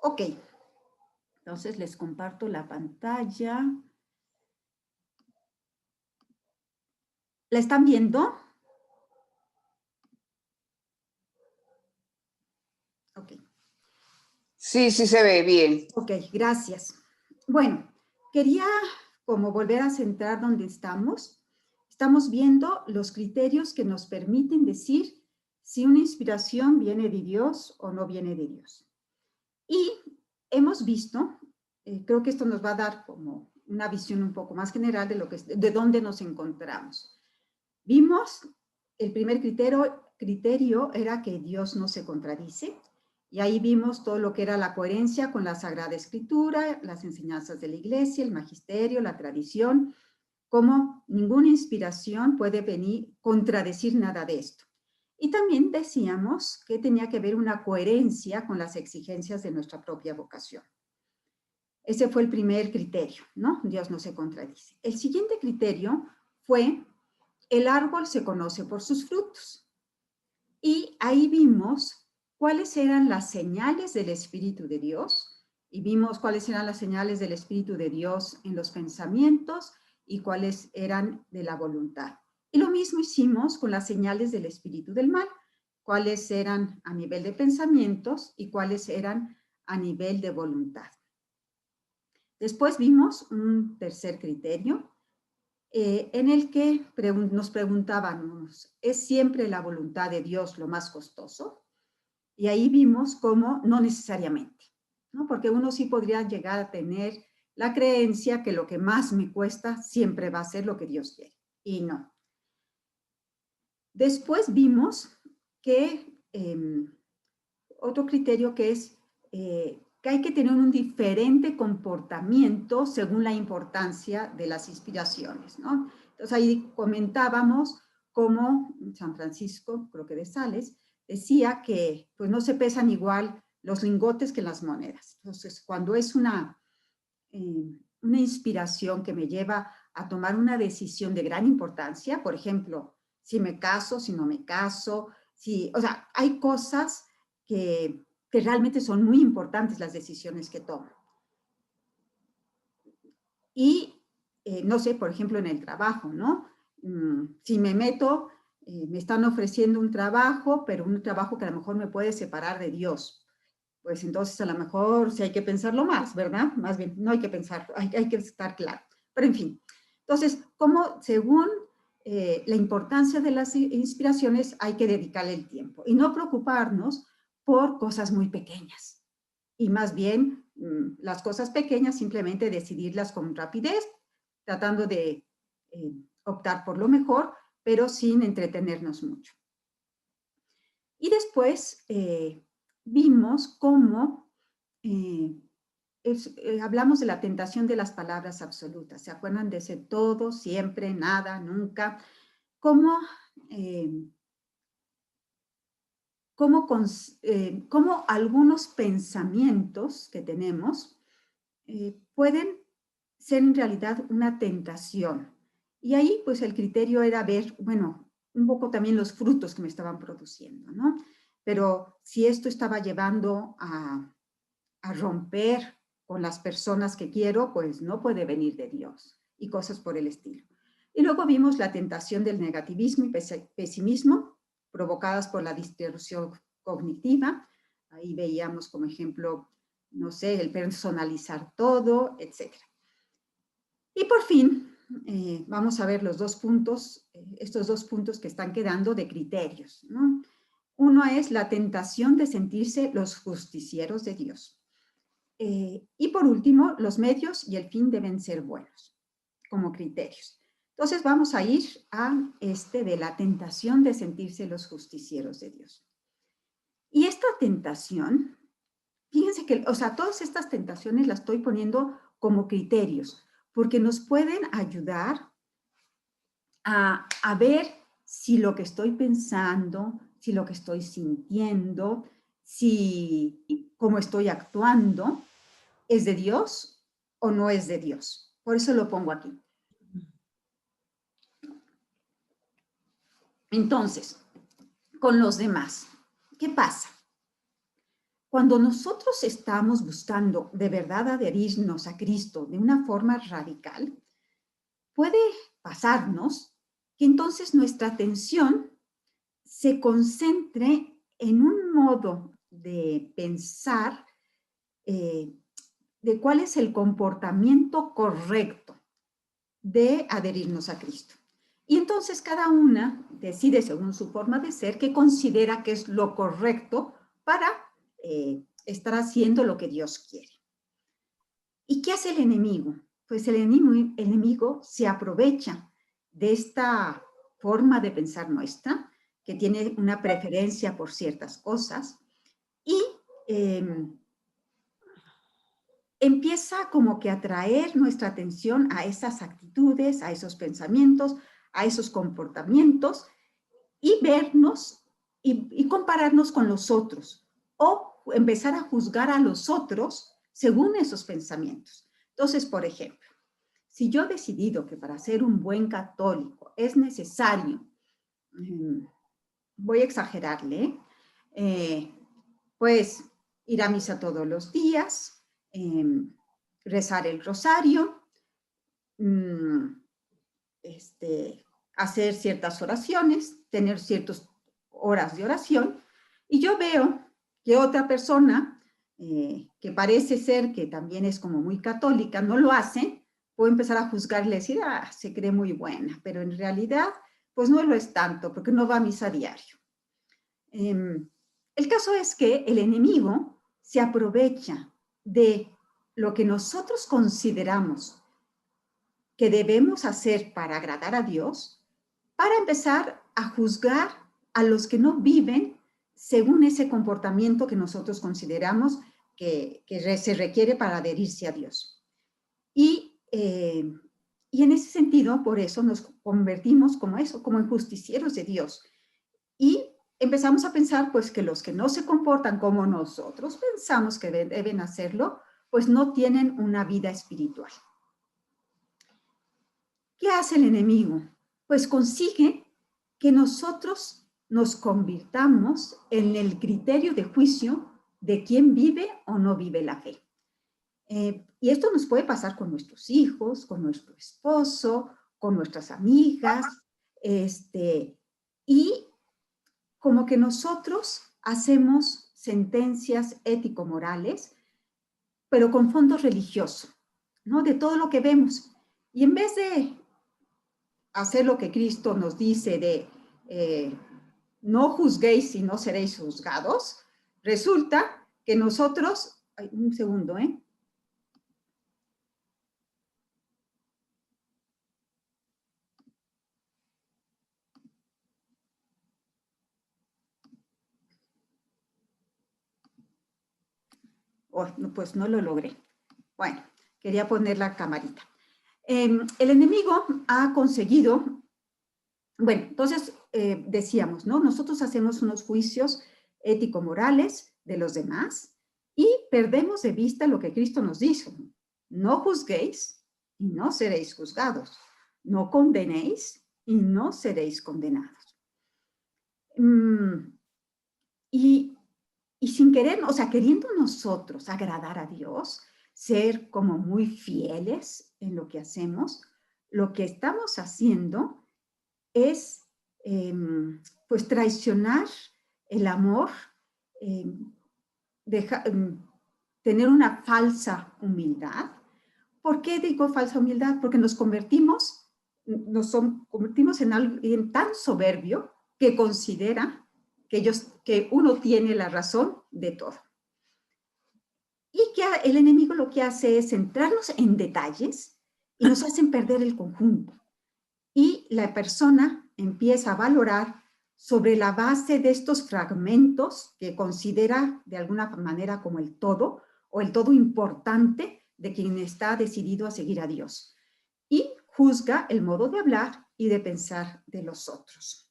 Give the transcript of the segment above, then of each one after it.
Ok, entonces les comparto la pantalla. ¿La están viendo? Ok. Sí, sí se ve bien. Ok, gracias. Bueno, quería como volver a centrar donde estamos. Estamos viendo los criterios que nos permiten decir si una inspiración viene de Dios o no viene de Dios. Y hemos visto, creo que esto nos va a dar como una visión un poco más general de dónde nos encontramos. Vimos, el primer criterio era que Dios no se contradice, y ahí vimos todo lo que era la coherencia con la Sagrada Escritura, las enseñanzas de la Iglesia, el magisterio, la tradición, cómo ninguna inspiración puede venir contradecir nada de esto. Y también decíamos que tenía que haber una coherencia con las exigencias de nuestra propia vocación. Ese fue el primer criterio, ¿no? Dios no se contradice. El siguiente criterio fue: el árbol se conoce por sus frutos. Y ahí vimos cuáles eran las señales del Espíritu de Dios, y vimos cuáles eran las señales del Espíritu de Dios en los pensamientos y cuáles eran de la voluntad. Y lo mismo hicimos con las señales del Espíritu del mal, cuáles eran a nivel de pensamientos y cuáles eran a nivel de voluntad. Después vimos un tercer criterio, en el que nos preguntábamos, ¿es siempre la voluntad de Dios lo más costoso? Y ahí vimos cómo no necesariamente, ¿no? Porque uno sí podría llegar a tener la creencia que lo que más me cuesta siempre va a ser lo que Dios quiere, y no. Después vimos que otro criterio que es que hay que tener un diferente comportamiento según la importancia de las inspiraciones, ¿no? Entonces ahí comentábamos cómo San Francisco, creo que de Sales, decía que pues no se pesan igual los lingotes que las monedas. Entonces, cuando es una inspiración que me lleva a tomar una decisión de gran importancia, por ejemplo, si me caso, si no me caso, o sea, hay cosas que realmente son muy importantes, las decisiones que tomo. Y, no sé, por ejemplo, en el trabajo, ¿no? Si me meto, me están ofreciendo un trabajo, pero un trabajo que a lo mejor me puede separar de Dios. Pues entonces a lo mejor sí hay que pensarlo más, ¿verdad? Más bien, no hay que pensarlo, hay que estar claro. Pero en fin, entonces, como según la importancia de las inspiraciones hay que dedicarle el tiempo y no preocuparnos por cosas muy pequeñas. Y más bien, las cosas pequeñas simplemente decidirlas con rapidez, tratando de optar por lo mejor, pero sin entretenernos mucho. Y después vimos cómo hablamos de la tentación de las palabras absolutas. ¿Se acuerdan de ese todo, siempre, nada, nunca? Cómo, cómo algunos pensamientos que tenemos pueden ser en realidad una tentación. Y ahí, pues, el criterio era ver, bueno, un poco también los frutos que me estaban produciendo, ¿no? Pero si esto estaba llevando a romper con las personas que quiero, pues no puede venir de Dios, y cosas por el estilo. Y luego vimos la tentación del negativismo y pesimismo provocadas por la distorsión cognitiva. Ahí veíamos como ejemplo, no sé, el personalizar todo, etc. Y por fin, vamos a ver los dos puntos, estos dos puntos que están quedando de criterios, ¿no? Uno es la tentación de sentirse los justicieros de Dios. Y por último, los medios y el fin deben ser buenos como criterios. Entonces vamos a ir a este de la tentación de sentirse los justicieros de Dios. Y esta tentación, fíjense que, o sea, todas estas tentaciones las estoy poniendo como criterios, porque nos pueden ayudar a ver si lo que estoy pensando, si lo que estoy sintiendo, si cómo estoy actuando, ¿es de Dios o no es de Dios? Por eso lo pongo aquí. Entonces, con los demás, ¿qué pasa? cuando nosotros estamos buscando de verdad adherirnos a Cristo de una forma radical, puede pasarnos que entonces nuestra atención se concentre en un modo de pensar de cuál es el comportamiento correcto de adherirnos a Cristo. Y entonces cada una decide según su forma de ser qué considera que es lo correcto para estar haciendo lo que Dios quiere. ¿Y qué hace el enemigo? Pues el enemigo se aprovecha de esta forma de pensar nuestra, que tiene una preferencia por ciertas cosas, y empieza como que a atraer nuestra atención a esas actitudes, a esos pensamientos, a esos comportamientos, y vernos y compararnos con los otros, o empezar a juzgar a los otros según esos pensamientos. Entonces, por ejemplo, si yo he decidido que para ser un buen católico es necesario, voy a exagerarle, pues ir a misa todos los días, rezar el rosario, hacer ciertas oraciones, tener ciertas horas de oración, y yo veo que otra persona que parece ser que también es como muy católica, no lo hace, puedo empezar a juzgarle y decir, se cree muy buena, pero en realidad, pues no lo es tanto, porque no va a misa diario. El caso es que el enemigo se aprovecha de lo que nosotros consideramos que debemos hacer para agradar a Dios, para empezar a juzgar a los que no viven según ese comportamiento que nosotros consideramos que se requiere para adherirse a Dios. Y en ese sentido, por eso nos convertimos como eso, como en justicieros de Dios. Y empezamos a pensar, pues, que los que no se comportan como nosotros pensamos que deben hacerlo, pues no tienen una vida espiritual. ¿Qué hace el enemigo? Pues consigue que nosotros nos convirtamos en el criterio de juicio de quién vive o no vive la fe. Y esto nos puede pasar con nuestros hijos, con nuestro esposo, con nuestras amigas, y como que nosotros hacemos sentencias ético-morales, pero con fondo religioso, ¿no? De todo lo que vemos. Y en vez de hacer lo que Cristo nos dice de no juzguéis y no seréis juzgados, resulta que nosotros, un segundo, pues no lo logré. Bueno, quería poner la camarita. El enemigo ha conseguido, bueno, entonces decíamos, ¿no? Nosotros hacemos unos juicios ético-morales de los demás y perdemos de vista lo que Cristo nos dijo. No juzguéis y no seréis juzgados. No condenéis y no seréis condenados. Y sin querer, o sea, queriendo nosotros agradar a Dios, ser como muy fieles en lo que hacemos, lo que estamos haciendo es, pues, traicionar el amor, tener una falsa humildad. ¿Por qué digo falsa humildad? Porque nos convertimos en alguien tan soberbio que considera que uno tiene la razón de todo. Y que el enemigo lo que hace es centrarnos en detalles y nos hacen perder el conjunto. Y la persona empieza a valorar sobre la base de estos fragmentos que considera de alguna manera como el todo, o el todo importante de quien está decidido a seguir a Dios. Y juzga el modo de hablar y de pensar de los otros.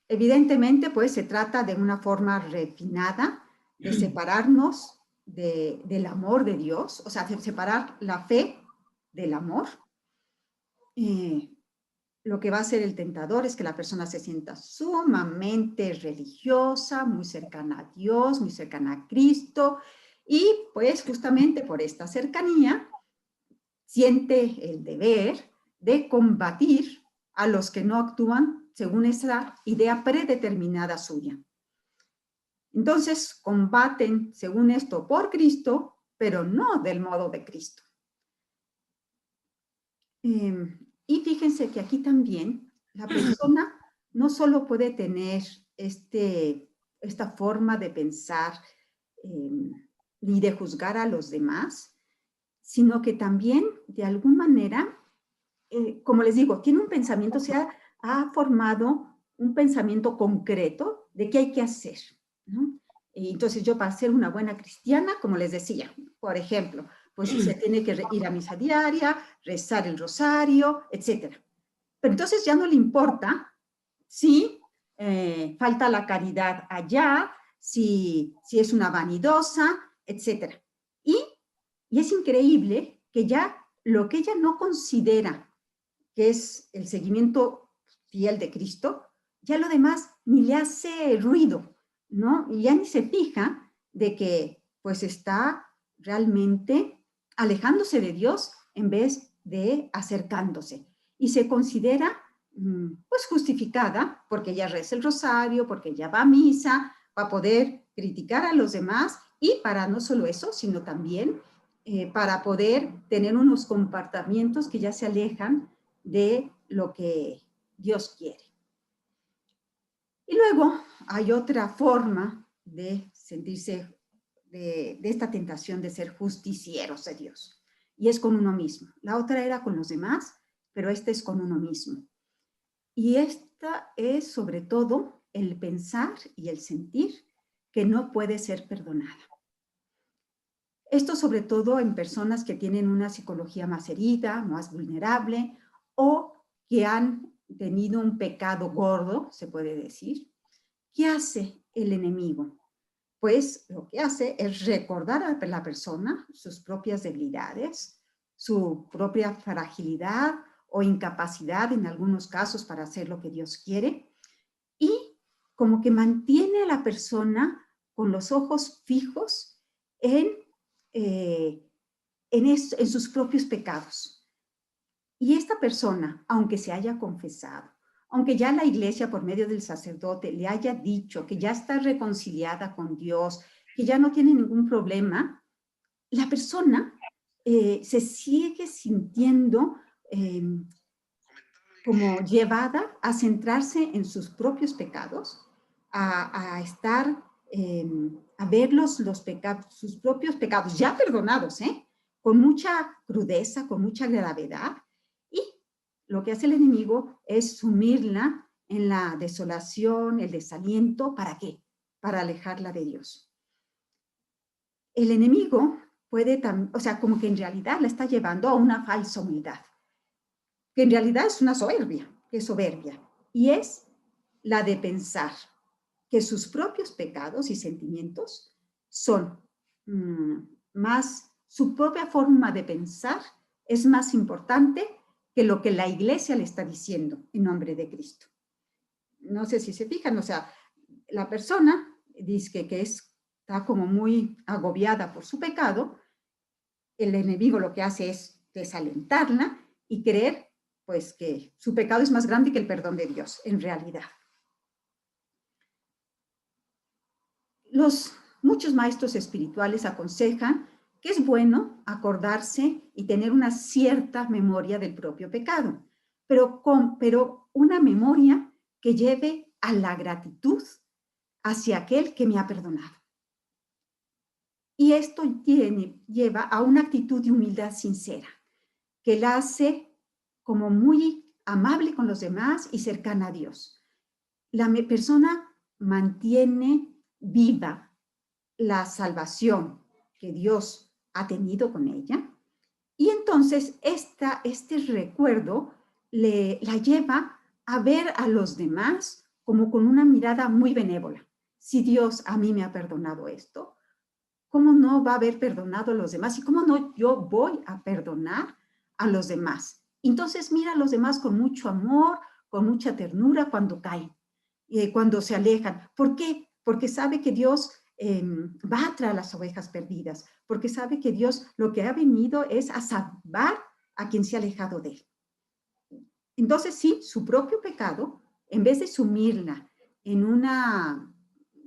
Evidentemente, pues se trata de una forma refinada de separarnos del amor de Dios, o sea, de separar la fe del amor. lo que va a hacer el tentador es que la persona se sienta sumamente religiosa, muy cercana a Dios, muy cercana a Cristo, y pues justamente por esta cercanía siente el deber de combatir a los que no actúan según esa idea predeterminada suya. Entonces combaten, según esto, por Cristo, pero no del modo de Cristo. Y fíjense que aquí también la persona no solo puede tener esta forma de pensar ni de juzgar a los demás, sino que también, de alguna manera, como les digo, tiene un pensamiento, ha formado un pensamiento concreto de qué hay que hacer, ¿no? Y entonces yo, para ser una buena cristiana, como les decía, por ejemplo, pues se tiene que ir a misa diaria, rezar el rosario, etcétera. Pero entonces ya no le importa si falta la caridad allá, si es una vanidosa, etcétera. Y es increíble que ya lo que ella no considera que es el seguimiento fiel de Cristo, ya lo demás ni le hace ruido, ¿no? Y ya ni se fija de que pues está realmente alejándose de Dios en vez de acercándose. Y se considera pues justificada porque ya reza el rosario, porque ya va a misa, para poder criticar a los demás y para no solo eso, sino también para poder tener unos comportamientos que ya se alejan de lo que Dios quiere. Y luego hay otra forma de sentirse, de esta tentación de ser justicieros de Dios, y es con uno mismo. La otra era con los demás, pero esta es con uno mismo. Y esta es sobre todo el pensar y el sentir que no puede ser perdonada. Esto sobre todo en personas que tienen una psicología más herida, más vulnerable, o que han tenido un pecado gordo, se puede decir. ¿Qué hace el enemigo? Pues lo que hace es recordar a la persona sus propias debilidades, su propia fragilidad o incapacidad en algunos casos para hacer lo que Dios quiere, y como que mantiene a la persona con los ojos fijos en sus propios pecados. Y esta persona, aunque se haya confesado, aunque ya la iglesia por medio del sacerdote le haya dicho que ya está reconciliada con Dios, que ya no tiene ningún problema, la persona se sigue sintiendo como llevada a centrarse en sus propios pecados, a estar, a ver los pecados, sus propios pecados ya perdonados, con mucha crudeza, con mucha gravedad, y lo que hace el enemigo es sumirla en la desolación, el desaliento. ¿Para qué? Para alejarla de Dios. El enemigo puede también, o sea, como que en realidad la está llevando a una falsa humildad, que en realidad es una soberbia, que es soberbia, y es la de pensar que sus propios pecados y sentimientos son más, su propia forma de pensar es más importante que lo que la iglesia le está diciendo en nombre de Cristo. No sé si se fijan, o sea, la persona dice que está como muy agobiada por su pecado, el enemigo lo que hace es desalentarla y creer pues que su pecado es más grande que el perdón de Dios, en realidad. Muchos maestros espirituales aconsejan que es bueno acordarse y tener una cierta memoria del propio pecado, pero una memoria que lleve a la gratitud hacia aquel que me ha perdonado. Y esto lleva a una actitud de humildad sincera, que la hace como muy amable con los demás y cercana a Dios. La persona mantiene viva la salvación que Dios ha tenido con ella, y entonces este recuerdo la lleva a ver a los demás como con una mirada muy benévola. Si Dios a mí me ha perdonado esto, ¿cómo no va a haber perdonado a los demás? ¿Y cómo no yo voy a perdonar a los demás? Entonces mira a los demás con mucho amor, con mucha ternura cuando caen, cuando se alejan. ¿Por qué? Porque sabe que Dios va tras las ovejas perdidas, porque sabe que Dios lo que ha venido es a salvar a quien se ha alejado de él. Entonces sí, su propio pecado, en vez de sumirla en una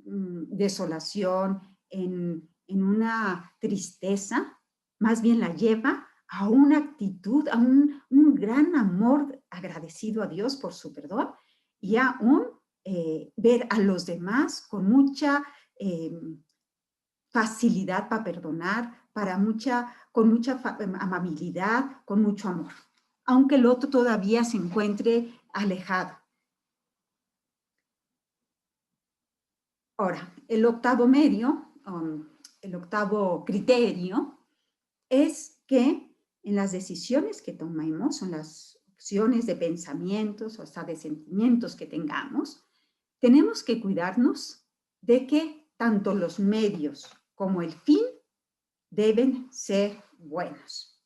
desolación, en una tristeza, más bien la lleva a una actitud, a un gran amor agradecido a Dios por su perdón y a ver a los demás con mucha facilidad para perdonar, con mucha amabilidad, con mucho amor, aunque el otro todavía se encuentre alejado. Ahora, el octavo medio, el octavo criterio, es que en las decisiones que tomemos, en las opciones de pensamientos o hasta de sentimientos que tengamos, tenemos que cuidarnos de que tanto los medios como el fin deben ser buenos.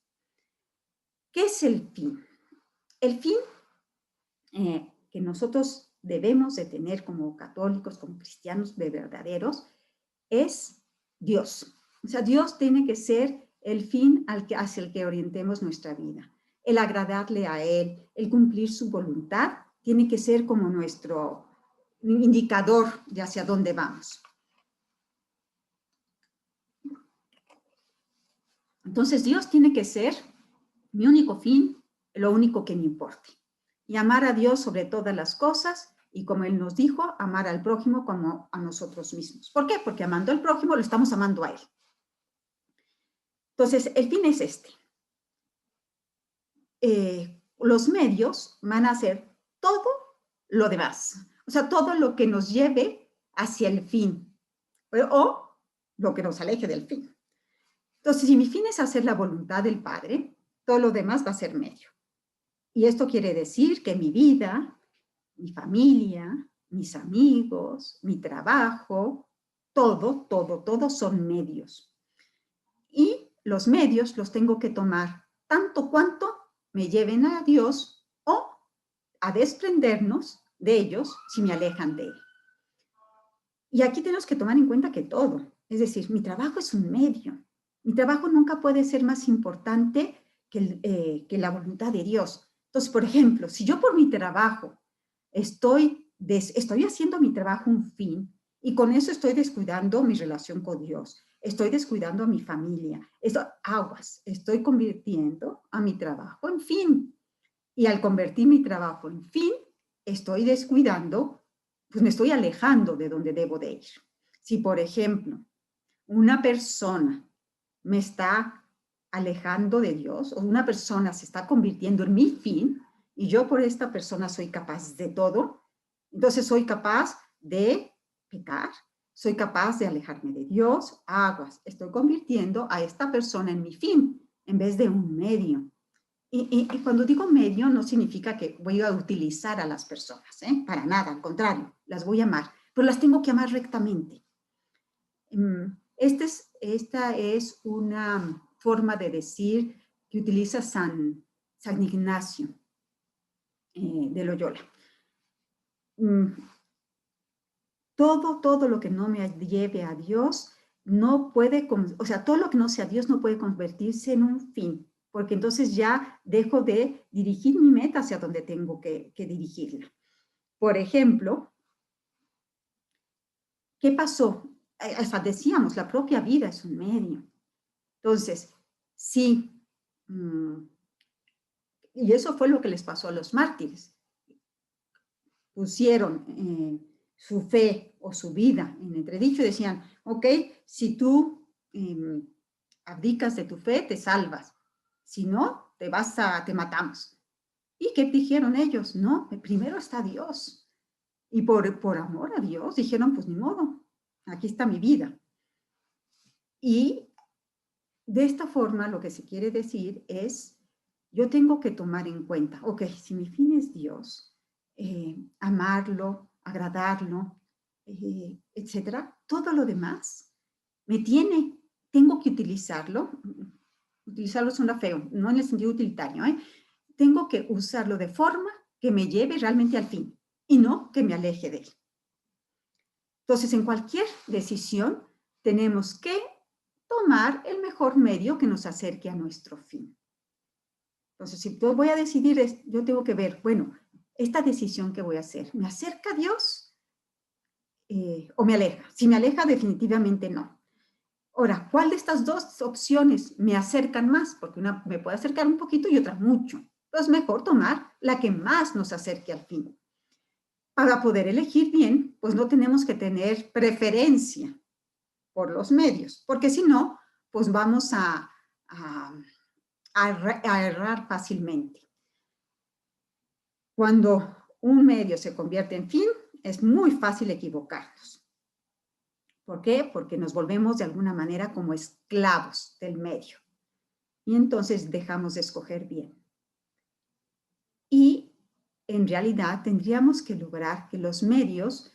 ¿Qué es el fin? El fin que nosotros debemos de tener como católicos, como cristianos de verdaderos, es Dios. O sea, Dios tiene que ser el fin hacia el que orientemos nuestra vida. El agradarle a Él, el cumplir su voluntad, tiene que ser como nuestro indicador de hacia dónde vamos. Entonces, Dios tiene que ser mi único fin, lo único que me importe. Y amar a Dios sobre todas las cosas, y como Él nos dijo, amar al prójimo como a nosotros mismos. ¿Por qué? Porque amando al prójimo lo estamos amando a Él. Entonces, el fin es este. Los medios van a hacer todo lo demás. O sea, todo lo que nos lleve hacia el fin, o lo que nos aleje del fin. Entonces, si mi fin es hacer la voluntad del Padre, todo lo demás va a ser medio. Y esto quiere decir que mi vida, mi familia, mis amigos, mi trabajo, todo son medios. Y los medios los tengo que tomar tanto cuanto me lleven a Dios o a desprendernos de ellos si me alejan de Él. Y aquí tenemos que tomar en cuenta que todo, es decir, mi trabajo es un medio. Mi trabajo nunca puede ser más importante que la voluntad de Dios. Entonces, por ejemplo, si yo por mi trabajo estoy haciendo mi trabajo un fin y con eso estoy descuidando mi relación con Dios, estoy descuidando a mi familia, estoy convirtiendo a mi trabajo en fin. Y al convertir mi trabajo en fin, estoy descuidando, pues me estoy alejando de donde debo de ir. Si, por ejemplo, una persona me está alejando de Dios, o una persona se está convirtiendo en mi fin, y yo por esta persona soy capaz de todo, entonces soy capaz de pecar, soy capaz de alejarme de Dios, estoy convirtiendo a esta persona en mi fin, en vez de un medio. Y cuando digo medio, no significa que voy a utilizar a las personas, para nada, al contrario, las voy a amar, pero las tengo que amar rectamente. Esta es una forma de decir que utiliza San Ignacio de Loyola. Todo lo que no me lleve a Dios no puede, o sea, todo lo que no sea Dios no puede convertirse en un fin, porque entonces ya dejo de dirigir mi meta hacia donde tengo que dirigirla. Por ejemplo, ¿qué pasó? Hasta decíamos, la propia vida es un medio. Entonces, sí, y eso fue lo que les pasó a los mártires. Pusieron su fe o su vida en entredicho y decían, ok, si tú abdicas de tu fe, te salvas. Si no, te matamos. ¿Y qué dijeron ellos? No, primero está Dios. Y por amor a Dios dijeron, pues ni modo, aquí está mi vida. Y de esta forma lo que se quiere decir es, yo tengo que tomar en cuenta, ok, si mi fin es Dios, amarlo, agradarlo, etcétera, todo lo demás tengo que utilizarlo es una feo, no en el sentido utilitario, tengo que usarlo de forma que me lleve realmente al fin y no que me aleje de él. Entonces, en cualquier decisión tenemos que tomar el mejor medio que nos acerque a nuestro fin. Entonces, si yo voy a decidir, yo tengo que ver, bueno, esta decisión que voy a hacer, ¿me acerca a Dios o me aleja? Si me aleja, definitivamente no. Ahora, ¿cuál de estas dos opciones me acercan más? Porque una me puede acercar un poquito y otra mucho. Entonces, mejor tomar la que más nos acerque al fin. Para poder elegir bien, pues no tenemos que tener preferencia por los medios, porque si no, pues vamos a errar fácilmente. Cuando un medio se convierte en fin, es muy fácil equivocarnos. ¿Por qué? Porque nos volvemos de alguna manera como esclavos del medio. Y entonces dejamos de escoger bien. Y en realidad tendríamos que lograr que los medios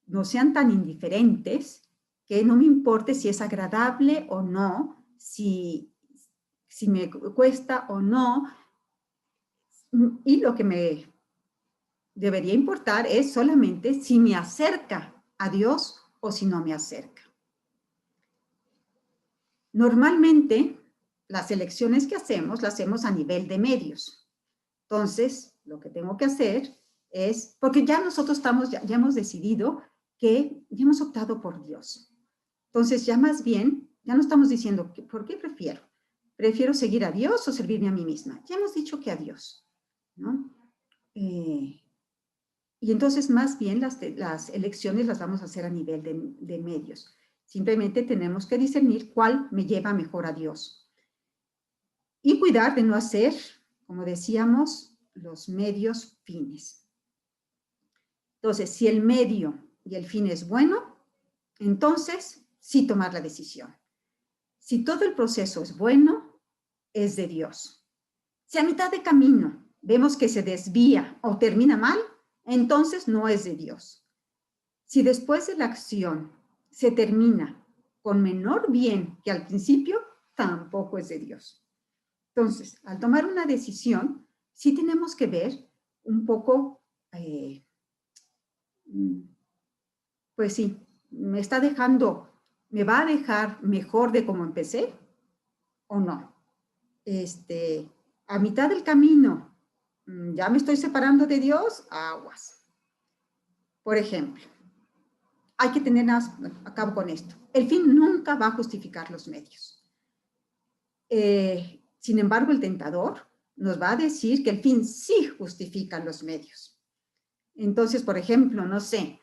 no sean tan indiferentes, que no me importe si es agradable o no, si me cuesta o no. Y lo que me debería importar es solamente si me acerca a Dios o si no me acerca. Normalmente, las elecciones que hacemos, las hacemos a nivel de medios. Entonces, lo que tengo que hacer es, porque ya nosotros ya hemos decidido que ya hemos optado por Dios. Entonces, ya más bien, ya no estamos diciendo, ¿por qué prefiero? ¿Prefiero seguir a Dios o servirme a mí misma? Ya hemos dicho que a Dios, ¿no? Y entonces, más bien, las elecciones las vamos a hacer a nivel de medios. Simplemente tenemos que discernir cuál me lleva mejor a Dios. Y cuidar de no hacer, como decíamos, los medios fines. Entonces, si el medio y el fin es bueno, entonces sí tomar la decisión. Si todo el proceso es bueno, es de Dios. Si a mitad de camino vemos que se desvía o termina mal, entonces no es de Dios. Si después de la acción se termina con menor bien que al principio, tampoco es de Dios. Entonces, al tomar una decisión, sí tenemos que ver un poco, pues sí, me va a dejar mejor de como empecé o no. A mitad del camino, ya me estoy separando de Dios, aguas. Por ejemplo, hay que tener, acabo con esto, el fin nunca va a justificar los medios. Sin embargo, el tentador nos va a decir que el fin sí justifica los medios. Entonces, por ejemplo, no sé,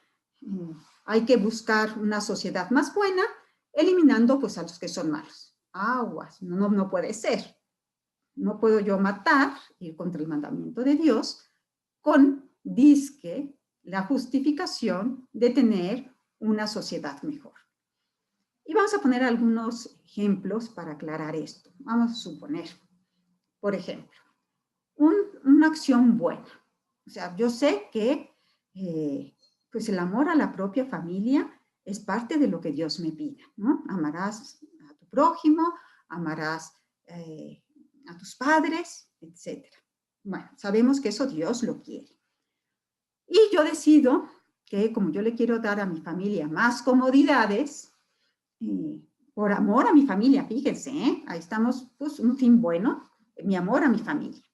hay que buscar una sociedad más buena, eliminando pues a los que son malos. Aguas, no puede ser. No puedo yo matar, ir contra el mandamiento de Dios, con disque la justificación de tener una sociedad mejor. Y vamos a poner algunos ejemplos para aclarar esto. Vamos a suponer, por ejemplo, una acción buena. O sea, yo sé que pues el amor a la propia familia es parte de lo que Dios me pide, ¿no? Amarás a tu prójimo, amarás a tus padres, etc. Bueno, sabemos que eso Dios lo quiere. Y yo decido que como yo le quiero dar a mi familia más comodidades, por amor a mi familia, fíjense, ahí estamos, pues un fin bueno, mi amor a mi familia.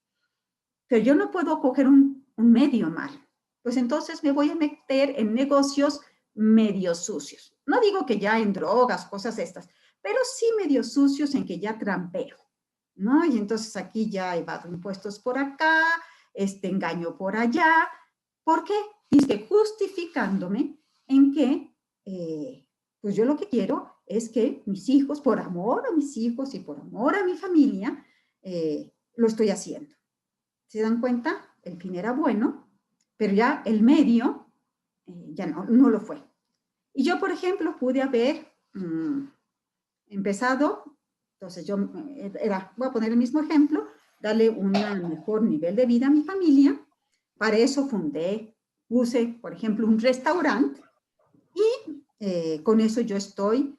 Pero yo no puedo coger un medio mal, pues entonces me voy a meter en negocios medio sucios. No digo que ya en drogas, cosas estas, pero sí medio sucios en que ya trampeo, ¿no? Y entonces aquí ya evado impuestos por acá, engaño por allá. ¿Por qué? Dice que justificándome en que, pues yo lo que quiero es que mis hijos, por amor a mis hijos y por amor a mi familia, lo estoy haciendo. ¿Se dan cuenta? El fin era bueno, pero ya el medio ya no lo fue. Y yo, por ejemplo, pude haber empezado, entonces yo voy a poner el mismo ejemplo, darle un mejor nivel de vida a mi familia. Para eso puse, por ejemplo, un restaurante y con eso yo estoy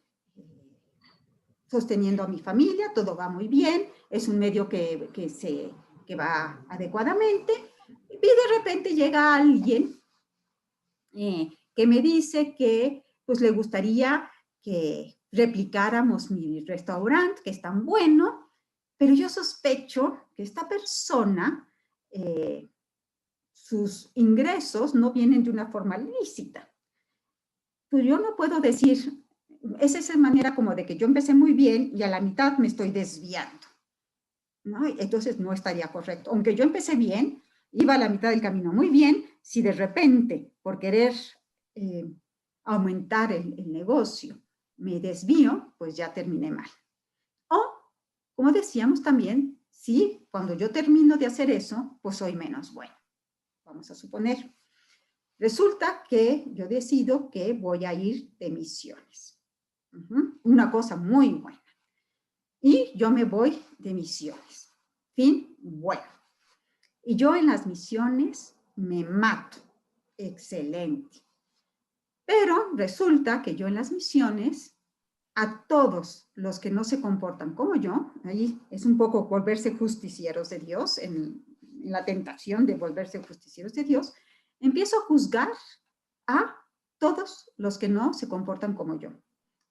sosteniendo a mi familia, todo va muy bien, es un medio que que va adecuadamente, y de repente llega alguien que me dice que pues le gustaría que replicáramos mi restaurante, que es tan bueno, pero yo sospecho que esta persona, sus ingresos no vienen de una forma lícita. Pues yo no puedo decir, es esa manera como de que yo empecé muy bien y a la mitad me estoy desviando, ¿no? Entonces no estaría correcto. Aunque yo empecé bien, iba a la mitad del camino muy bien, si de repente, por querer aumentar el negocio, me desvío, pues ya terminé mal. O, como decíamos también, si cuando yo termino de hacer eso, pues soy menos bueno. Vamos a suponer. Resulta que yo decido que voy a ir de misiones. Una cosa muy buena. Y yo me voy de misiones. Fin, bueno. Y yo en las misiones me mato. Excelente. Pero resulta que yo en las misiones, a todos los que no se comportan como yo, ahí es un poco volverse justicieros de Dios, en la tentación de volverse justicieros de Dios, empiezo a juzgar a todos los que no se comportan como yo.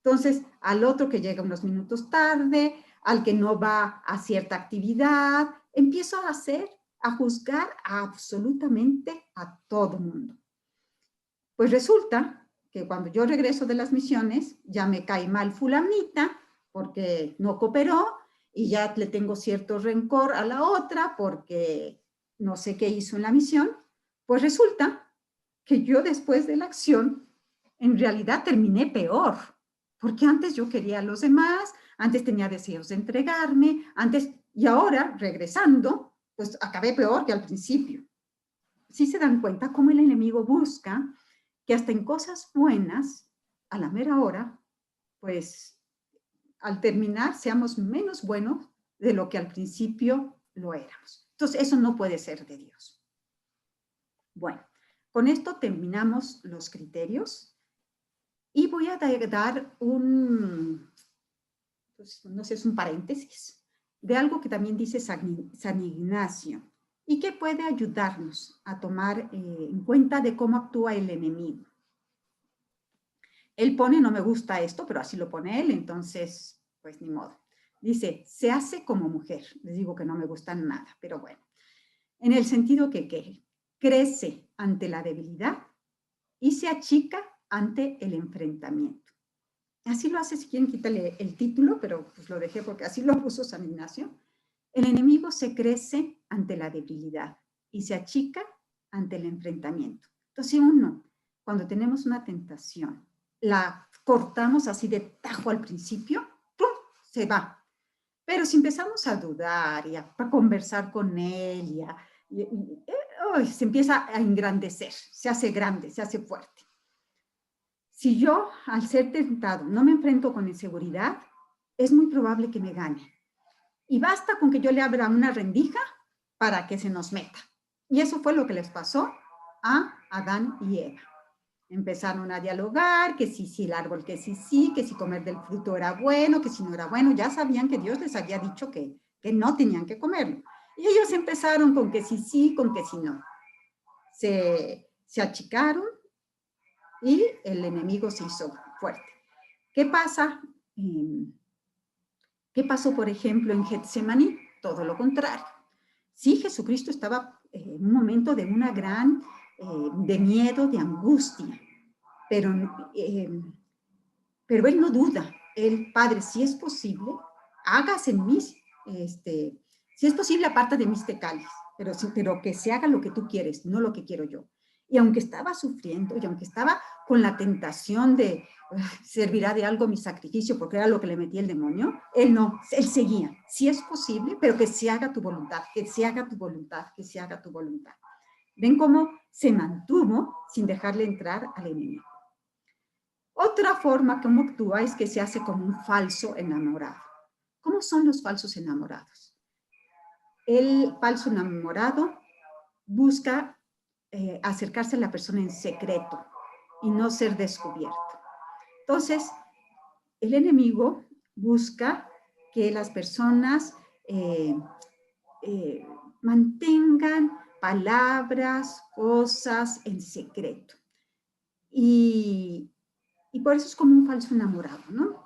Entonces, al otro que llega unos minutos tarde, al que no va a cierta actividad, empiezo a juzgar a absolutamente a todo mundo. Pues resulta que cuando yo regreso de las misiones, ya me cae mal fulanita porque no cooperó y ya le tengo cierto rencor a la otra porque no sé qué hizo en la misión. Pues resulta que yo después de la acción, en realidad terminé peor, porque antes yo quería a los demás, antes tenía deseos de entregarme, y ahora, regresando, pues acabé peor que al principio. Sí se dan cuenta cómo el enemigo busca que hasta en cosas buenas, a la mera hora, pues al terminar seamos menos buenos de lo que al principio lo éramos. Entonces, eso no puede ser de Dios. Bueno, con esto terminamos los criterios y voy a dar pues, no sé, es un paréntesis de algo que también dice San Ignacio y que puede ayudarnos a tomar en cuenta de cómo actúa el enemigo. Él pone, no me gusta esto, pero así lo pone él, entonces, pues ni modo. Dice, se hace como mujer. Les digo que no me gusta nada, pero bueno. En el sentido que crece ante la debilidad y se achica ante el enfrentamiento. Así lo hace, si quieren quítale el título, pero pues lo dejé porque así lo puso San Ignacio. El enemigo se crece ante la debilidad y se achica ante el enfrentamiento. Entonces uno, cuando tenemos una tentación, la cortamos así de tajo al principio, ¡pum!, se va. Pero si empezamos a dudar y a conversar con él, se empieza a engrandecer, se hace grande, se hace fuerte. Si yo, al ser tentado, no me enfrento con inseguridad, es muy probable que me gane. Y basta con que yo le abra una rendija para que se nos meta. Y eso fue lo que les pasó a Adán y Eva. Empezaron a dialogar, que sí, el árbol, que sí, que si comer del fruto era bueno, que si no era bueno. Ya sabían que Dios les había dicho que no tenían que comerlo. Y ellos empezaron con que sí, con que sí no. Se achicaron y el enemigo se hizo fuerte. ¿Qué pasa? ¿Qué pasó, por ejemplo, en Getsemaní? Todo lo contrario. Sí, Jesucristo estaba en un momento de una gran, de miedo, de angustia, pero él no duda. El Padre, si es posible, hágase en mí, si es posible, aparta de mí este cáliz, pero que se haga lo que tú quieres, no lo que quiero yo. Y aunque estaba sufriendo, y aunque estaba con la tentación de servirá de algo mi sacrificio, porque era lo que le metía el demonio, él no, él seguía, si es posible, pero que se haga tu voluntad, que se haga tu voluntad, que se haga tu voluntad. ¿Ven cómo se mantuvo sin dejarle entrar al enemigo? Otra forma como actúa es que se hace como un falso enamorado. ¿Cómo son los falsos enamorados? El falso enamorado busca acercarse a la persona en secreto y no ser descubierto. Entonces, el enemigo busca que las personas mantengan palabras, cosas en secreto. Y por eso es como un falso enamorado, ¿no?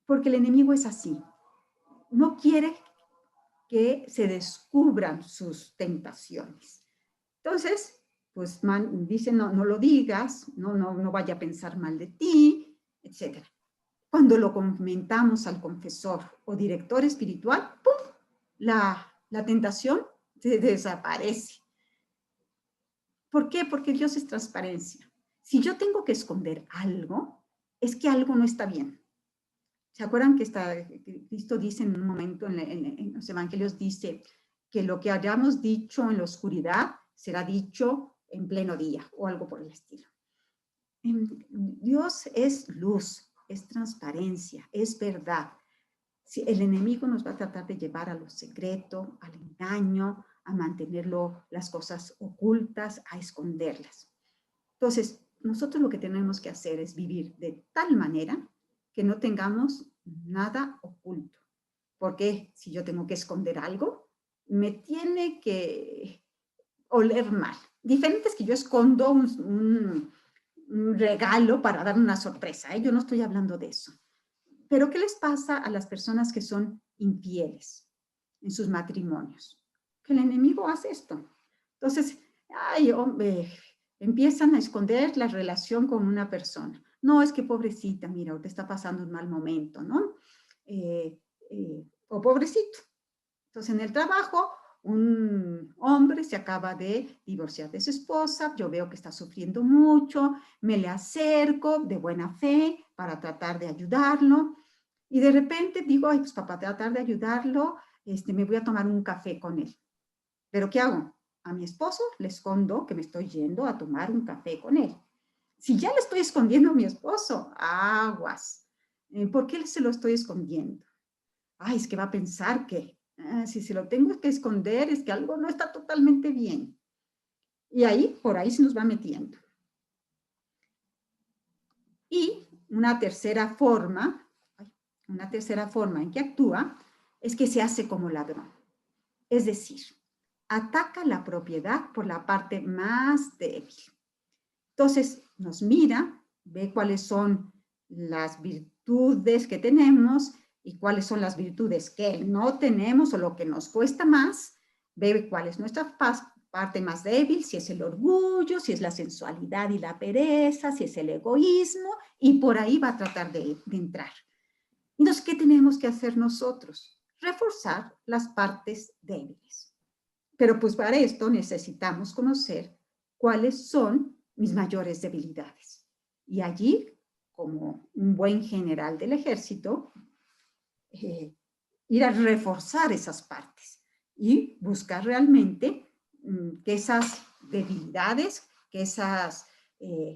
Porque el enemigo es así. No quiere que se descubran sus tentaciones. Entonces, pues dice, no lo digas, no vaya a pensar mal de ti, etc. Cuando lo comentamos al confesor o director espiritual, ¡pum!, la tentación se desaparece. ¿Por qué? Porque Dios es transparencia. Si yo tengo que esconder algo, es que algo no está bien. ¿Se acuerdan que Cristo dice en un momento en los evangelios, dice que lo que hayamos dicho en la oscuridad será dicho en pleno día o algo por el estilo? Dios es luz, es transparencia, es verdad. Si el enemigo nos va a tratar de llevar a lo secreto, al engaño, a mantenerlo, las cosas ocultas, a esconderlas. Entonces, nosotros lo que tenemos que hacer es vivir de tal manera que no tengamos nada oculto. Porque si yo tengo que esconder algo, me tiene que oler mal. Diferente es que yo escondo un regalo para dar una sorpresa, ¿eh? Yo no estoy hablando de eso. Pero ¿qué les pasa a las personas que son infieles en sus matrimonios? Que el enemigo hace esto. Entonces, ay, hombre, empiezan a esconder la relación con una persona. No, es que pobrecita, mira, ahorita está pasando un mal momento, ¿no? O pobrecito. Entonces, en el trabajo, un hombre se acaba de divorciar de su esposa, yo veo que está sufriendo mucho, me le acerco de buena fe para tratar de ayudarlo, y de repente digo, ay, pues para tratar de ayudarlo, me voy a tomar un café con él. ¿Pero qué hago? A mi esposo le escondo que me estoy yendo a tomar un café con él. Si ya le estoy escondiendo a mi esposo, aguas. ¿Por qué se lo estoy escondiendo? Ay, es que va a pensar que si se lo tengo que esconder es que algo no está totalmente bien. Y ahí, por ahí se nos va metiendo. Y una tercera forma en que actúa es que se hace como ladrón. Es decir, ataca la propiedad por la parte más débil. Entonces, nos mira, ve cuáles son las virtudes que tenemos y cuáles son las virtudes que no tenemos o lo que nos cuesta más, ve cuál es nuestra parte más débil, si es el orgullo, si es la sensualidad y la pereza, si es el egoísmo, y por ahí va a tratar de entrar. Entonces, ¿qué tenemos que hacer nosotros? Reforzar las partes débiles. Pero pues para esto necesitamos conocer cuáles son mis mayores debilidades. Y allí, como un buen general del ejército, ir a reforzar esas partes y buscar realmente que esas debilidades, que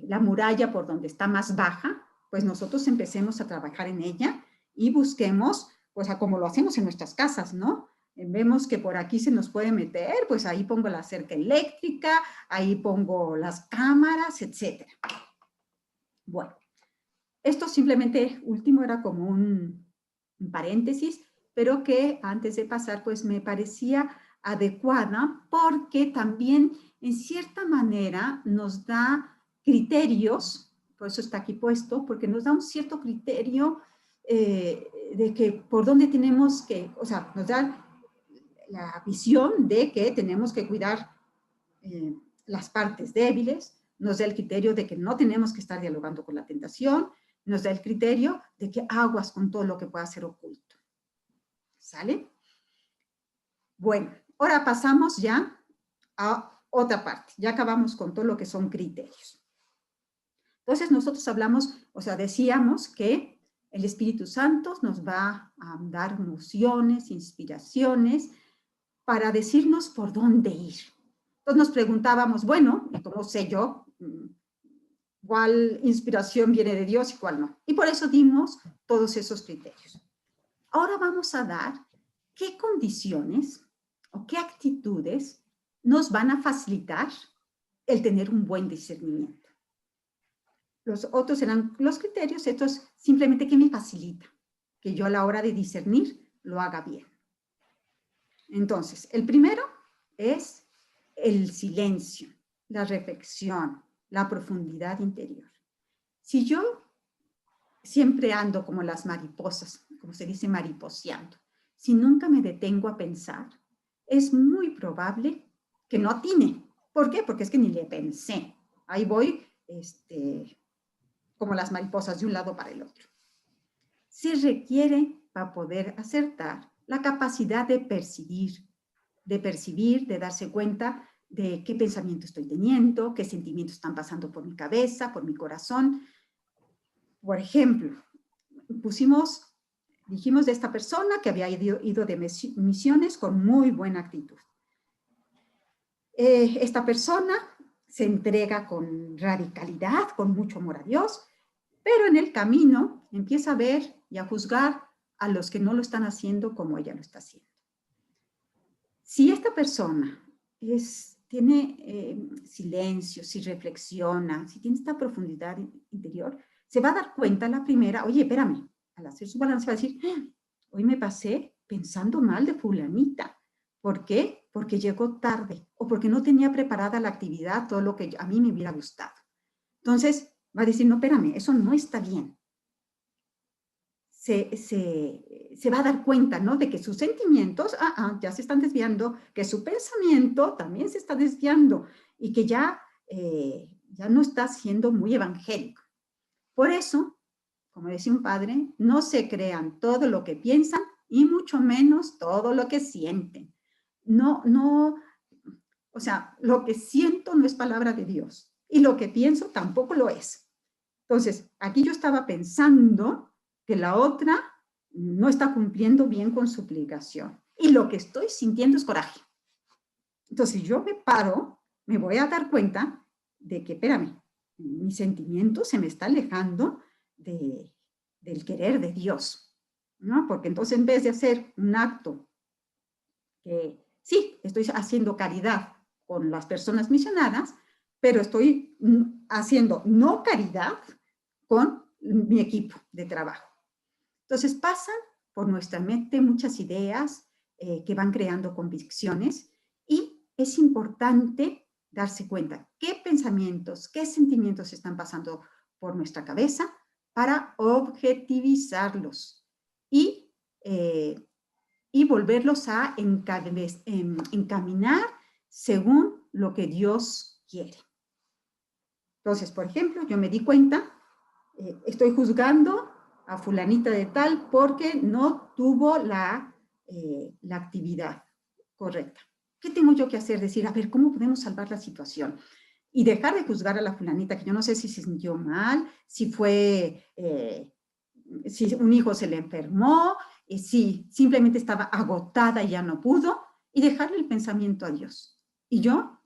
la muralla por donde está más baja, pues nosotros empecemos a trabajar en ella y busquemos, pues a como lo hacemos en nuestras casas, ¿no? Vemos que por aquí se nos puede meter, pues ahí pongo la cerca eléctrica, ahí pongo las cámaras, etc. Bueno, esto simplemente último era como un paréntesis, pero que antes de pasar, pues me parecía adecuada porque también en cierta manera nos da criterios, por eso está aquí puesto, porque nos da un cierto criterio de que por dónde tenemos que, o sea, nos da la visión de que tenemos que cuidar las partes débiles, nos da el criterio de que no tenemos que estar dialogando con la tentación, nos da el criterio de que aguas con todo lo que pueda ser oculto. ¿Sale? Bueno, ahora pasamos ya a otra parte. Ya acabamos con todo lo que son criterios. Entonces nosotros hablamos, o sea, decíamos que el Espíritu Santo nos va a dar emociones, inspiraciones, para decirnos por dónde ir. Entonces nos preguntábamos, bueno, ¿y cómo sé yo cuál inspiración viene de Dios y cuál no? Y por eso dimos todos esos criterios. Ahora vamos a dar qué condiciones o qué actitudes nos van a facilitar el tener un buen discernimiento. Los otros eran los criterios, estos simplemente que me facilita, que yo a la hora de discernir lo haga bien. Entonces, el primero es el silencio, la reflexión, la profundidad interior. Si yo siempre ando como las mariposas, como se dice, mariposeando, si nunca me detengo a pensar, es muy probable que no atine. ¿Por qué? Porque es que ni le pensé. Ahí voy, como las mariposas de un lado para el otro. Se requiere, para poder acertar, la capacidad de percibir, de darse cuenta de qué pensamiento estoy teniendo, qué sentimientos están pasando por mi cabeza, por mi corazón. Por ejemplo, dijimos de esta persona que había ido de misiones con muy buena actitud. Esta persona se entrega con radicalidad, con mucho amor a Dios, pero en el camino empieza a ver y a juzgar a los que no lo están haciendo como ella lo está haciendo. Si esta persona tiene silencio, si reflexiona, si tiene esta profundidad interior, se va a dar cuenta a la primera, oye, espérame, al hacer su balance va a decir, hoy me pasé pensando mal de fulanita. ¿Por qué? Porque llegó tarde o porque no tenía preparada la actividad, todo lo que a mí me hubiera gustado. Entonces va a decir, no, espérame, eso no está bien. Se va a dar cuenta, ¿no? De que sus sentimientos ya se están desviando, que su pensamiento también se está desviando y que ya no está siendo muy evangélico. Por eso, como decía un padre, no se crean todo lo que piensan y mucho menos todo lo que sienten. O sea, lo que siento no es palabra de Dios y lo que pienso tampoco lo es. Entonces, aquí yo estaba pensando que la otra no está cumpliendo bien con su obligación y lo que estoy sintiendo es coraje. Entonces, yo me paro, me voy a dar cuenta de que, espérame, mi sentimiento se me está alejando del querer de Dios, ¿no? Porque entonces en vez de hacer un acto que sí, estoy haciendo caridad con las personas misionadas, pero estoy haciendo no caridad con mi equipo de trabajo. Entonces pasan por nuestra mente muchas ideas que van creando convicciones y es importante darse cuenta qué pensamientos, qué sentimientos están pasando por nuestra cabeza para objetivizarlos y volverlos a encaminar según lo que Dios quiere. Entonces, por ejemplo, yo me di cuenta, estoy juzgando a fulanita de tal porque no tuvo la actividad correcta. ¿Qué tengo yo que hacer? Decir, a ver, ¿cómo podemos salvar la situación? Y dejar de juzgar a la fulanita, que yo no sé si se sintió mal, si un hijo se le enfermó, si simplemente estaba agotada y ya no pudo, y dejarle el pensamiento a Dios. Y yo,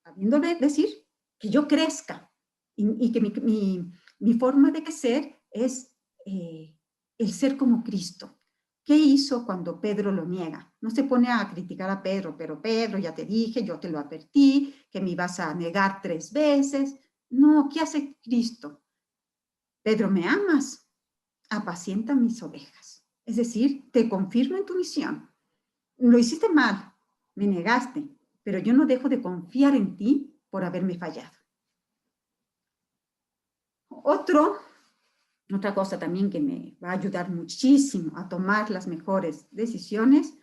habiéndole decir que yo crezca y que mi forma de crecer es el ser como Cristo. ¿Qué hizo cuando Pedro lo niega? No se pone a criticar a Pedro, pero Pedro, ya te dije, yo te lo advertí, que me ibas a negar 3 veces. No, ¿qué hace Cristo? Pedro, ¿me amas? Apacienta mis ovejas. Es decir, te confirmo en tu misión. Lo hiciste mal, me negaste, pero yo no dejo de confiar en ti por haberme fallado. Otra cosa también que me va a ayudar muchísimo a tomar las mejores decisiones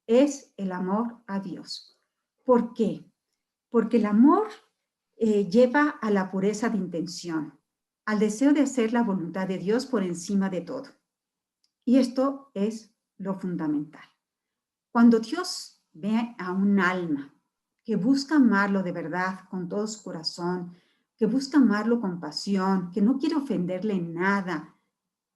es el amor a Dios. ¿Por qué? Porque el amor lleva a la pureza de intención, al deseo de hacer la voluntad de Dios por encima de todo. Y esto es lo fundamental. Cuando Dios ve a un alma que busca amarlo de verdad, con todo su corazón, que busca amarlo con pasión, que no quiere ofenderle en nada,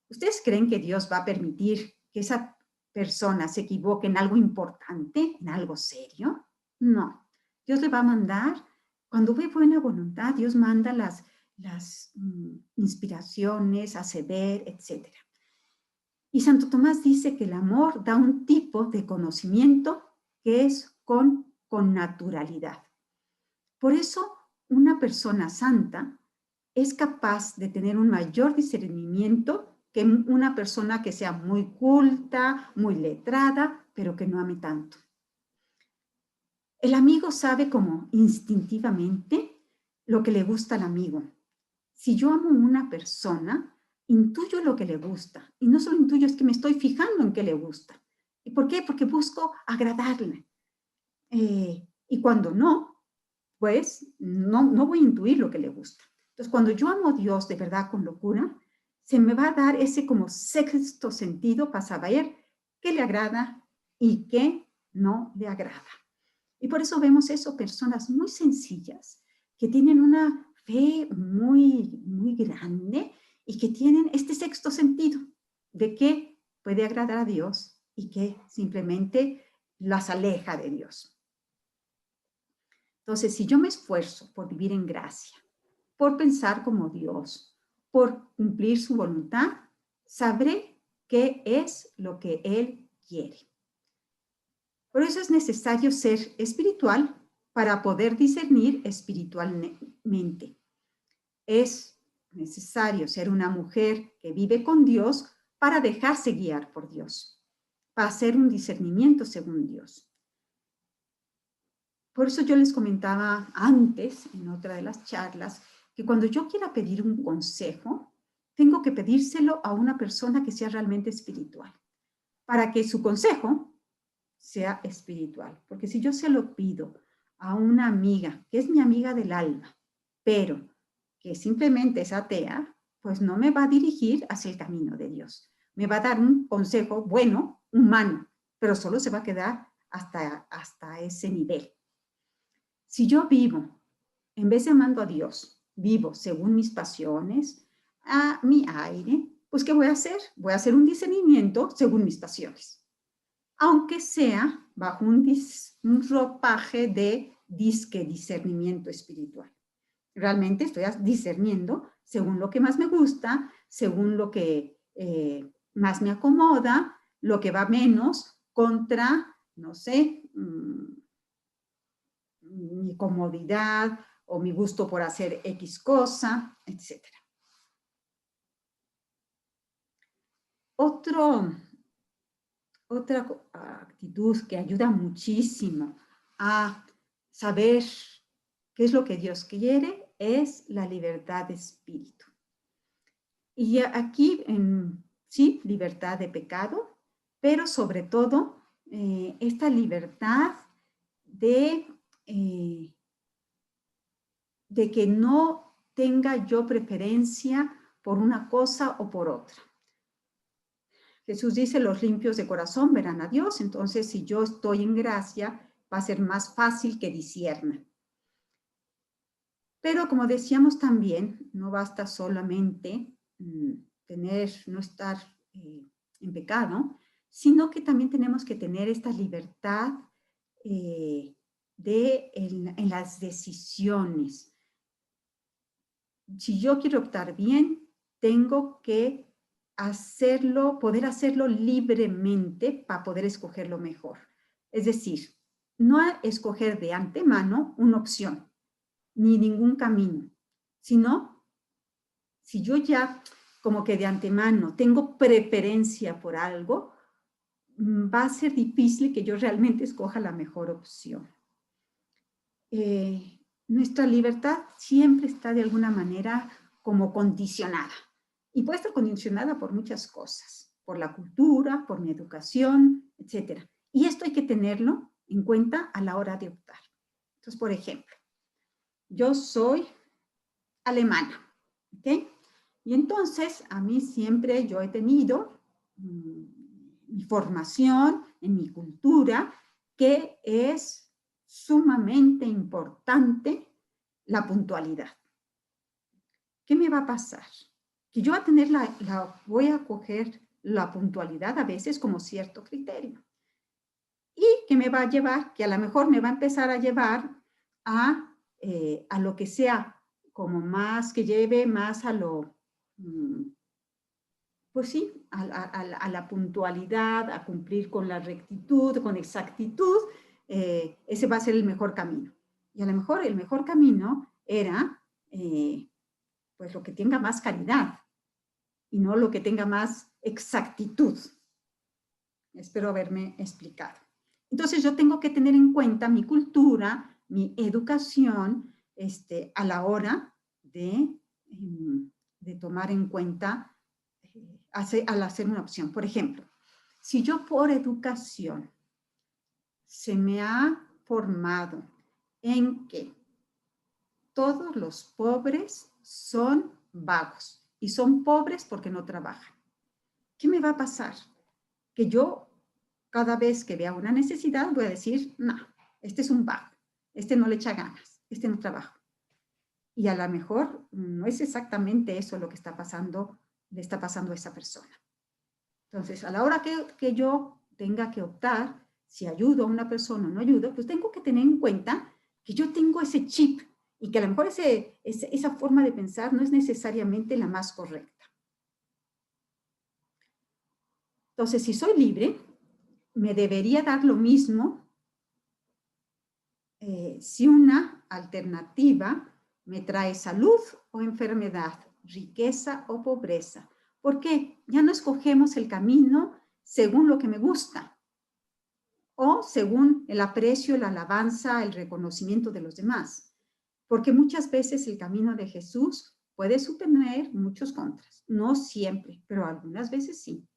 ¿ustedes creen que Dios va a permitir que esa persona se equivoque en algo importante, en algo serio? No. Dios le va a mandar, cuando ve buena voluntad, Dios manda las inspiraciones, hace ver, etc. Y Santo Tomás dice que el amor da un tipo de conocimiento que es con naturalidad. Por eso, una persona santa es capaz de tener un mayor discernimiento que una persona que sea muy culta, muy letrada, pero que no ame tanto. El amigo sabe como instintivamente lo que le gusta al amigo. Si yo amo a una persona, intuyo lo que le gusta. Y no solo intuyo, es que me estoy fijando en qué le gusta. ¿Y por qué? Porque busco agradarle. Y cuando no, pues no voy a intuir lo que le gusta. Entonces, cuando yo amo a Dios de verdad con locura, se me va a dar ese como sexto sentido para saber qué le agrada y qué no le agrada. Y por eso vemos eso, personas muy sencillas, que tienen una fe muy grande y que tienen este sexto sentido de qué puede agradar a Dios y qué simplemente las aleja de Dios. Entonces, si yo me esfuerzo por vivir en gracia, por pensar como Dios, por cumplir su voluntad, sabré qué es lo que Él quiere. Por eso es necesario ser espiritual para poder discernir espiritualmente. Es necesario ser una mujer que vive con Dios para dejarse guiar por Dios, para hacer un discernimiento según Dios. Por eso yo les comentaba antes, en otra de las charlas, que cuando yo quiera pedir un consejo, tengo que pedírselo a una persona que sea realmente espiritual, para que su consejo sea espiritual. Porque si yo se lo pido a una amiga, que es mi amiga del alma, pero que simplemente es atea, pues no me va a dirigir hacia el camino de Dios. Me va a dar un consejo bueno, humano, pero solo se va a quedar hasta ese nivel. Si yo vivo, en vez de amando a Dios, vivo según mis pasiones, a mi aire, pues ¿qué voy a hacer? Voy a hacer un discernimiento según mis pasiones. Aunque sea bajo un ropaje de disque discernimiento espiritual. Realmente estoy discerniendo según lo que más me gusta, según lo que más me acomoda, lo que va menos contra, no sé, mi comodidad o mi gusto por hacer X cosa, etc. Otra actitud que ayuda muchísimo a saber qué es lo que Dios quiere es la libertad de espíritu. Y aquí, sí, libertad de pecado, pero sobre todo esta libertad de que no tenga yo preferencia por una cosa o por otra. Jesús dice, los limpios de corazón verán a Dios, entonces si yo estoy en gracia, va a ser más fácil que discierna. Pero como decíamos también, no basta solamente no estar en pecado, sino que también tenemos que tener esta libertad en las decisiones. Si yo quiero optar bien, tengo que poder hacerlo libremente para poder escoger lo mejor. Es decir, no escoger de antemano una opción, ni ningún camino, sino si yo ya como que de antemano tengo preferencia por algo, va a ser difícil que yo realmente escoja la mejor opción. Nuestra libertad siempre está de alguna manera como condicionada. Y puede estar condicionada por muchas cosas, por la cultura, por mi educación, etc. Y esto hay que tenerlo en cuenta a la hora de optar. Entonces, por ejemplo, yo soy alemana, ¿ok? Y entonces a mí siempre yo he tenido mi formación en mi cultura, que es sumamente importante la puntualidad. ¿Qué me va a pasar? Que yo voy a coger la puntualidad a veces como cierto criterio. Y que me va a llevar, que a lo mejor me va a empezar a llevar a lo que sea como más, que lleve más a lo, pues sí, a la puntualidad, a cumplir con la rectitud, con exactitud, ese va a ser el mejor camino. Y a lo mejor el mejor camino era, pues lo que tenga más calidad y no lo que tenga más exactitud. Espero haberme explicado. Entonces yo tengo que tener en cuenta mi cultura, mi educación, a la hora de tomar en cuenta al hacer una opción. Por ejemplo, si yo por educación se me ha formado en que todos los pobres son vagos y son pobres porque no trabajan, ¿qué me va a pasar? Que yo cada vez que vea una necesidad voy a decir, no, este es un vago, este no le echa ganas, este no trabaja. Y a lo mejor no es exactamente eso lo que le está pasando a esa persona. Entonces, a la hora que yo tenga que optar si ayudo a una persona o no ayudo, pues tengo que tener en cuenta que yo tengo ese chip y que a lo mejor esa forma de pensar no es necesariamente la más correcta. Entonces, si soy libre, me debería dar lo mismo si una alternativa me trae salud o enfermedad, riqueza o pobreza. ¿Por qué? Ya no escogemos el camino según lo que me gusta o según el aprecio, la alabanza, el reconocimiento de los demás. Porque muchas veces el camino de Jesús puede suponer muchos contras. No siempre, pero algunas veces sí.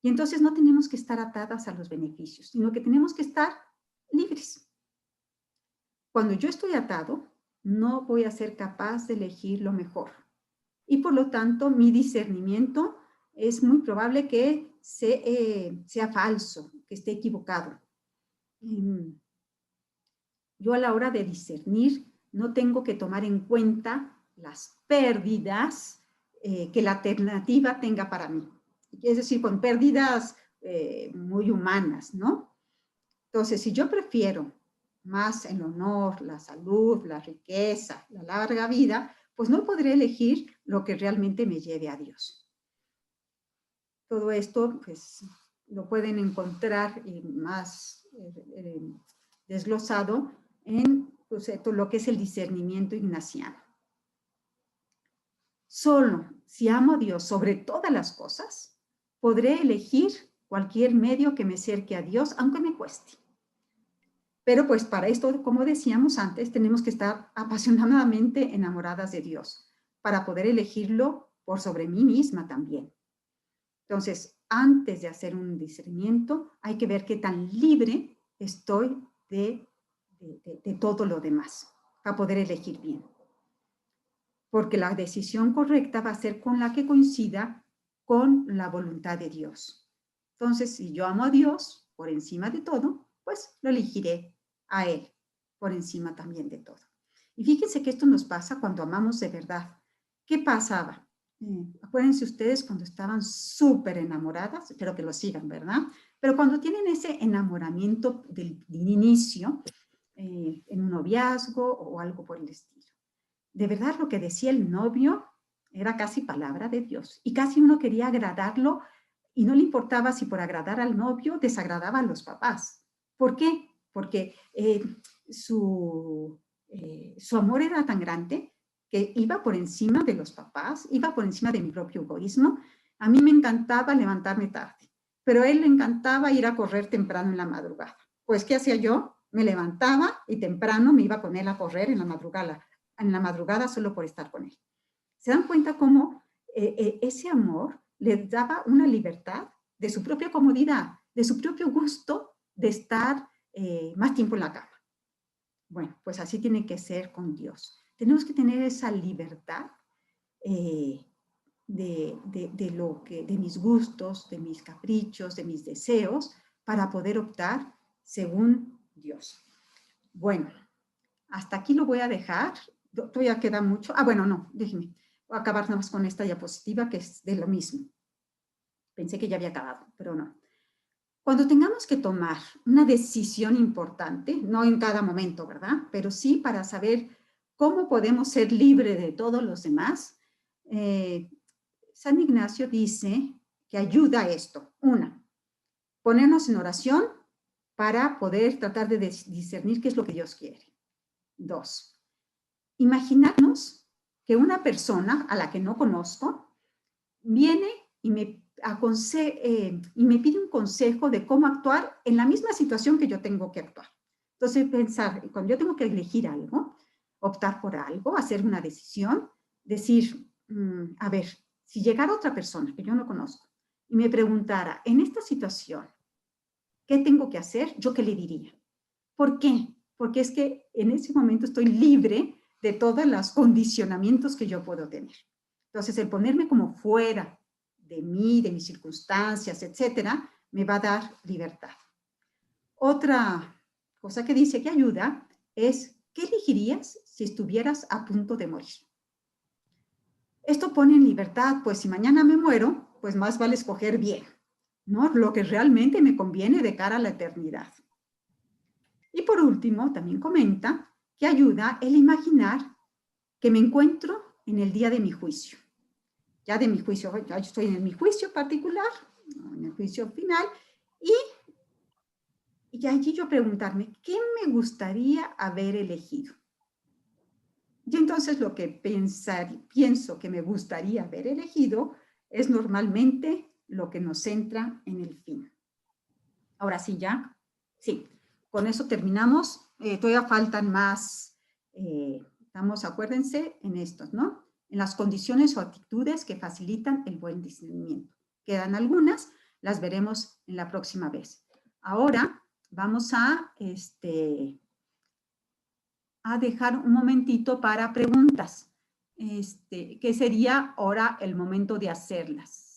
Y entonces no tenemos que estar atadas a los beneficios, sino que tenemos que estar libres. Cuando yo estoy atado, no voy a ser capaz de elegir lo mejor. Y por lo tanto, mi discernimiento es muy probable que sea falso, que esté equivocado. Yo a la hora de discernir no tengo que tomar en cuenta las pérdidas que la alternativa tenga para mí. Es decir, con pérdidas muy humanas, ¿no? Entonces, si yo prefiero más el honor, la salud, la riqueza, la larga vida, pues no podré elegir lo que realmente me lleve a Dios. Todo esto, pues, lo pueden encontrar más desglosado en pues, lo que es el discernimiento ignaciano. Solo si amo a Dios sobre todas las cosas, podré elegir cualquier medio que me acerque a Dios, aunque me cueste. Pero pues para esto, como decíamos antes, tenemos que estar apasionadamente enamoradas de Dios para poder elegirlo por sobre mí misma también. Entonces, antes de hacer un discernimiento, hay que ver qué tan libre estoy de todo lo demás para poder elegir bien. Porque la decisión correcta va a ser con la que coincida con la voluntad de Dios. Entonces, si yo amo a Dios por encima de todo, pues lo elegiré a Él por encima también de todo. Y fíjense que esto nos pasa cuando amamos de verdad. ¿Qué pasaba? Acuérdense ustedes cuando estaban súper enamoradas, espero que lo sigan, ¿verdad? Pero cuando tienen ese enamoramiento del inicio, en un noviazgo o algo por el estilo. De verdad lo que decía el novio era casi palabra de Dios y casi uno quería agradarlo y no le importaba si por agradar al novio desagradaba a los papás. ¿Por qué? Porque su amor era tan grande que iba por encima de los papás, iba por encima de mi propio egoísmo. A mí me encantaba levantarme tarde, pero a él le encantaba ir a correr temprano en la madrugada. Pues, ¿qué hacía yo? Me levantaba y temprano me iba con él a correr en la madrugada solo por estar con él. ¿Se dan cuenta cómo ese amor le daba una libertad de su propia comodidad, de su propio gusto de estar más tiempo en la cama? Bueno, pues así tiene que ser con Dios. Tenemos que tener esa libertad de mis gustos, de mis caprichos, de mis deseos, para poder optar según Dios. Bueno, hasta aquí lo voy a dejar. Todavía queda mucho. Bueno, no, déjenme. Voy a acabar nada más con esta diapositiva que es de lo mismo. Pensé que ya había acabado, pero no. Cuando tengamos que tomar una decisión importante, no en cada momento, ¿verdad? Pero sí para saber cómo podemos ser libres de todos los demás, San Ignacio dice que ayuda a esto. Una, ponernos en oración para poder tratar de discernir qué es lo que Dios quiere. Dos, imaginarnos que una persona a la que no conozco viene y me y me pide un consejo de cómo actuar en la misma situación que yo tengo que actuar. Entonces, pensar, cuando yo tengo que elegir algo, optar por algo, hacer una decisión, decir, a ver, si llegara otra persona que yo no conozco y me preguntara, en esta situación, ¿qué tengo que hacer? ¿Yo qué le diría? ¿Por qué? Porque es que en ese momento estoy libre de todos los condicionamientos que yo puedo tener. Entonces, el ponerme como fuera de mí, de mis circunstancias, etcétera, me va a dar libertad. Otra cosa que dice que ayuda es, ¿qué elegirías si estuvieras a punto de morir? Esto pone en libertad, pues si mañana me muero, pues más vale escoger bien, ¿no? Lo que realmente me conviene de cara a la eternidad. Y por último, también comenta que ayuda el imaginar que me encuentro en el día de mi juicio. Ya de mi juicio, ya estoy en mi juicio particular, en el juicio final, y allí yo preguntarme, ¿qué me gustaría haber elegido? Y entonces lo que pienso que me gustaría haber elegido es normalmente lo que nos centra en el fin. Ahora sí, ya. Sí, con eso terminamos. Todavía faltan más, acuérdense en estos, ¿no? En las condiciones o actitudes que facilitan el buen discernimiento. Quedan algunas, las veremos en la próxima vez. Ahora vamos a dejar un momentito para preguntas, que sería ahora el momento de hacerlas.